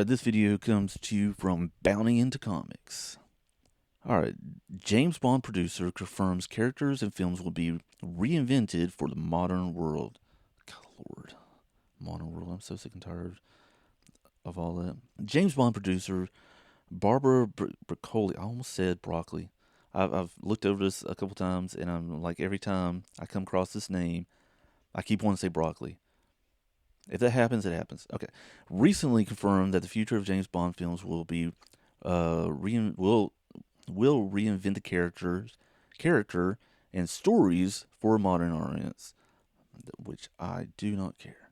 Alright, this video comes to you from Bounty into Comics. Alright, James Bond producer confirms characters and films will be reinvented for the modern world. God, Lord. Modern world, I'm so sick and tired of all that. James Bond producer Barbara Broccoli, I almost said broccoli. I've looked over this a couple times and I'm like, every time I come across this name, I keep wanting to say broccoli. If that happens, it happens. Okay. Recently confirmed that the future of James Bond films will be will reinvent the character and stories for a modern audience, which I do not care.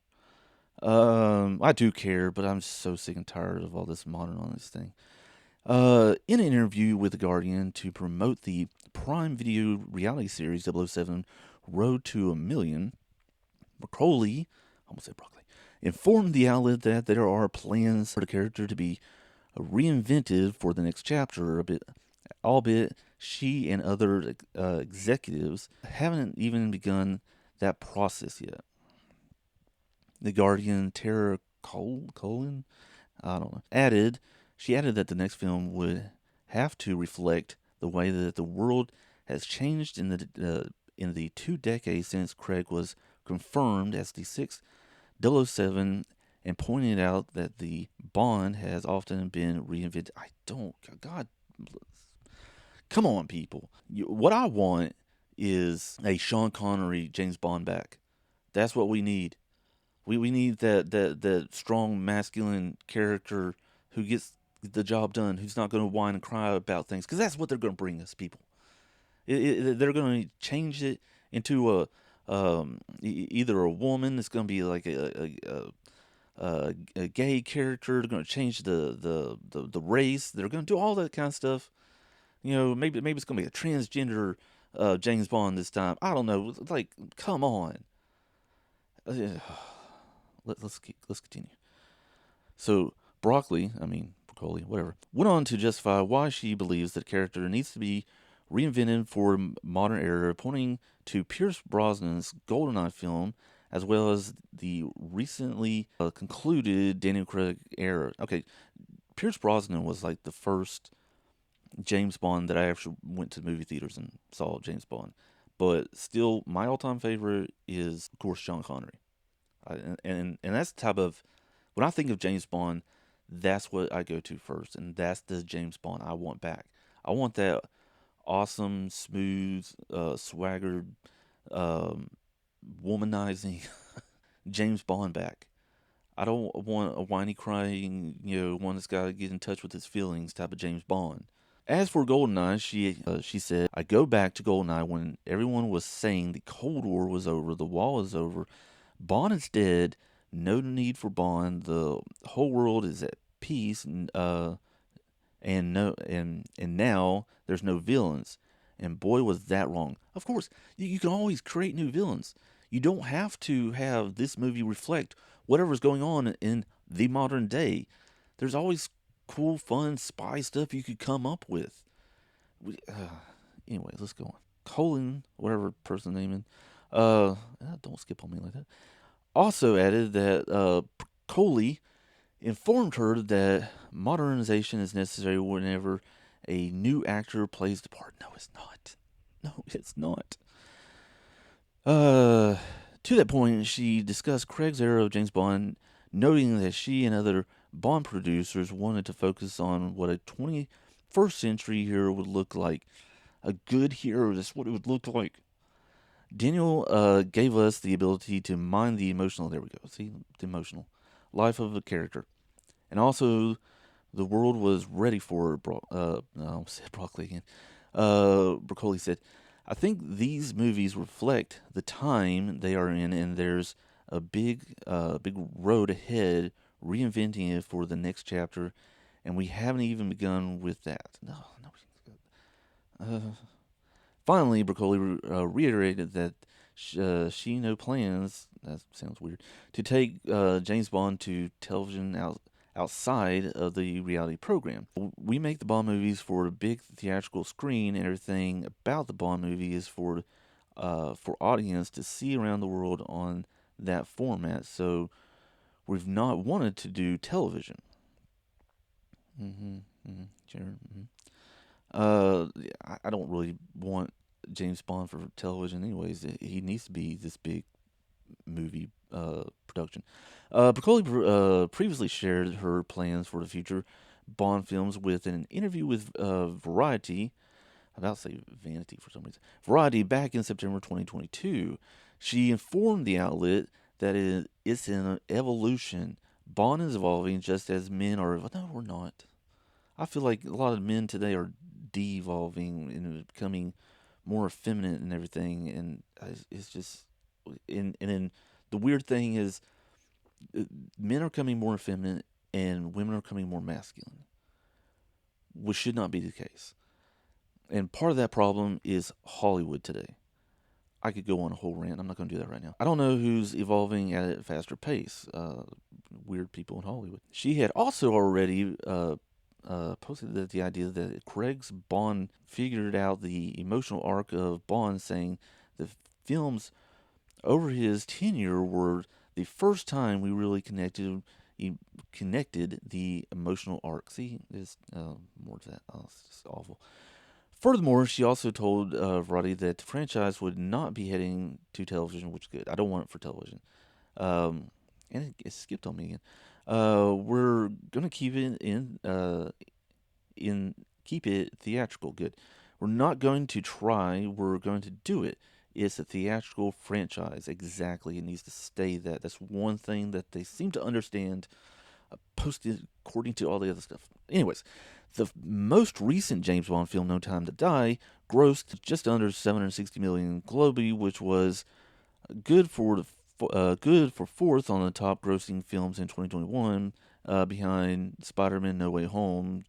I do care, but I'm so sick and tired of all this modern audience thing. In an interview with The Guardian to promote the Prime Video reality series 007 Road to a Million, Broccoli, I almost said broccoli, informed the outlet that there are plans for the character to be reinvented for the next chapter, albeit she and other executives haven't even begun that process yet. The Guardian Tara Colin, I don't know, she added that the next film would have to reflect the way that the world has changed in the 2 decades since Craig was confirmed as the sixth 007, and pointed out that the Bond has often been reinvented. God, come on, people. What I want is a Sean Connery James Bond back. That's what we need. We need that strong masculine character who gets the job done, who's not going to whine and cry about things, because that's what they're going to bring us, people. They're going to change it into either a woman that's going to be like a gay character. They're going to change the race. They're going to do all that kind of stuff. You know, maybe it's going to be a transgender James Bond this time. I don't know. Like, come on. Let's continue. So Broccoli, whatever, went on to justify why she believes that character needs to be reinvented for a modern era, pointing to Pierce Brosnan's GoldenEye film, as well as the recently concluded Daniel Craig era. Okay, Pierce Brosnan was like the first James Bond that I actually went to the movie theaters and saw James Bond. But still, my all-time favorite is, of course, Sean Connery. And that's the type of, when I think of James Bond, that's what I go to first, and that's the James Bond I want back. I want that awesome, smooth, swaggered, womanizing James Bond back. I don't want a whiny, crying, one that's got to get in touch with his feelings type of James Bond. As for GoldenEye, she said, "I go back to GoldenEye when everyone was saying the Cold War was over, the wall is over. Bond is dead. No need for Bond. The whole world is at peace, and now there's no villains. And boy, was that wrong. Of course, you can always create new villains. You don't have to have this movie reflect whatever's going on in the modern day. There's always cool, fun spy stuff you could come up with. Anyway, let's go on. Colin, whatever person name is, don't skip on me like that. Also added that Coley informed her that modernization is necessary whenever a new actor plays the part. No, it's not. No, it's not. To that point, she discussed Craig's era of James Bond, noting that she and other Bond producers wanted to focus on what a 21st century hero would look like. A good hero, that's what it would look like. Daniel gave us the ability to mind the emotional, there we go, see, the emotional life of a character. And also, the world was ready for no, said broccoli again. Broccoli said, "I think these movies reflect the time they are in, and there's a big road ahead, reinventing it for the next chapter, and we haven't even begun with that." No. Finally, Broccoli reiterated that she no plans. That sounds weird. To take James Bond to television outside of the reality program. We make the Bond movies for a big theatrical screen, and everything about the Bond movie is for audience to see around the world on that format. So we've not wanted to do television. Mm-hmm. Mm-hmm. Sure. Mm-hmm. I don't really want James Bond for television, anyways. He needs to be this big movie production. Broccoli previously shared her plans for the future Bond films with an interview with Variety. I'm about to say Vanity for some reason. Variety back in September 2022. She informed the outlet that it's an evolution. Bond is evolving just as men are. No, we're not. I feel like a lot of men today are de-evolving and becoming more effeminate and everything, and it's just. And then the weird thing is, uh, men are becoming more effeminate and women are becoming more masculine, which should not be the case. And part of that problem is Hollywood today. I could go on a whole rant. I'm not going to do that right now. I don't know who's evolving at a faster pace. Weird people in Hollywood. She had also already posted the idea that Craig's Bond figured out the emotional arc of Bond, saying the films over his tenure were the first time we really connected the emotional arc. See, there's more to that. Oh, it's just awful. Furthermore, she also told Roddy that the franchise would not be heading to television, which is good. I don't want it for television. And it skipped on me again. We're gonna keep it in keep it theatrical. Good. We're not going to try. We're going to do it. It's a theatrical franchise. Exactly. It needs to stay that. That's one thing that they seem to understand. Posted according to all the other stuff. Anyways, the most recent James Bond film, No Time to Die, grossed just under 760 million globally, which was good for fourth on the top grossing films in 2021, behind Spider-Man: No Way Home,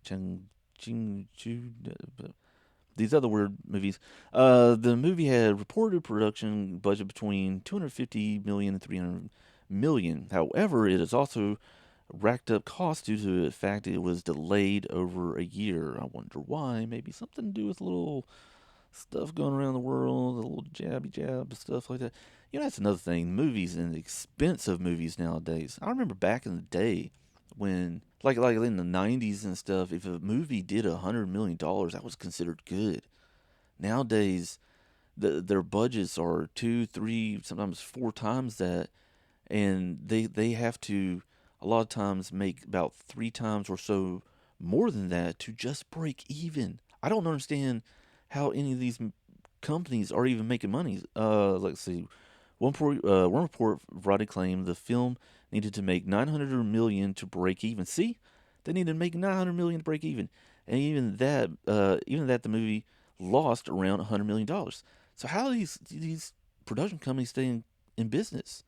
these other weird movies. The movie had reported production budget between 250 million and 300 million. However, it is also racked up costs due to the fact it was delayed over a year. I wonder why. Maybe something to do with little stuff going around the world, a little jabby jab stuff like that. That's another thing. Movies and the expense of movies nowadays. I remember back in the day when, like in the '90s and stuff, if a movie did $100 million, that was considered good. Nowadays, their budgets are two, three, sometimes four times that, and they have to a lot of times make about three times or so more than that to just break even. I don't understand how any of these companies are even making money. Let's see. One report Variety claimed the film needed to make 900 million to break even. See, they needed to make 900 million to break even, and even that the movie lost around $100 million. So how are these production companies staying in business?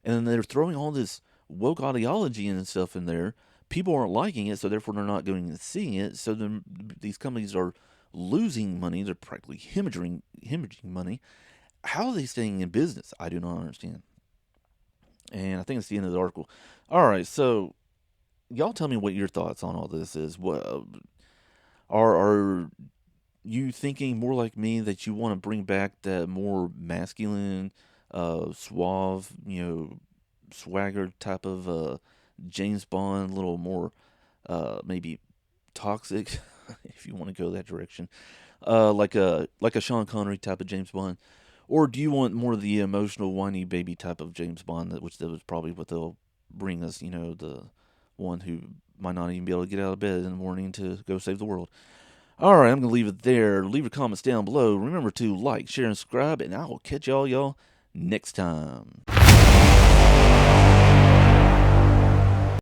And then they're throwing all this woke ideology and stuff in there. People aren't liking it, so therefore they're not going and seeing it. So then these companies are losing money. They're practically hemorrhaging money. How are they staying in business? I do not understand. And I think it's the end of the article. All right, so y'all tell me what your thoughts on all this is. What are you thinking more like me that you want to bring back that more masculine, suave, swagger type of James Bond, a little more maybe toxic, if you want to go that direction, like a Sean Connery type of James Bond, or do you want more of the emotional, whiny baby type of James Bond, which that was probably what they'll bring us, the one who might not even be able to get out of bed in the morning to go save the world. All right, I'm going to leave it there. Leave your comments down below. Remember to like, share, and subscribe, and I will catch y'all next time.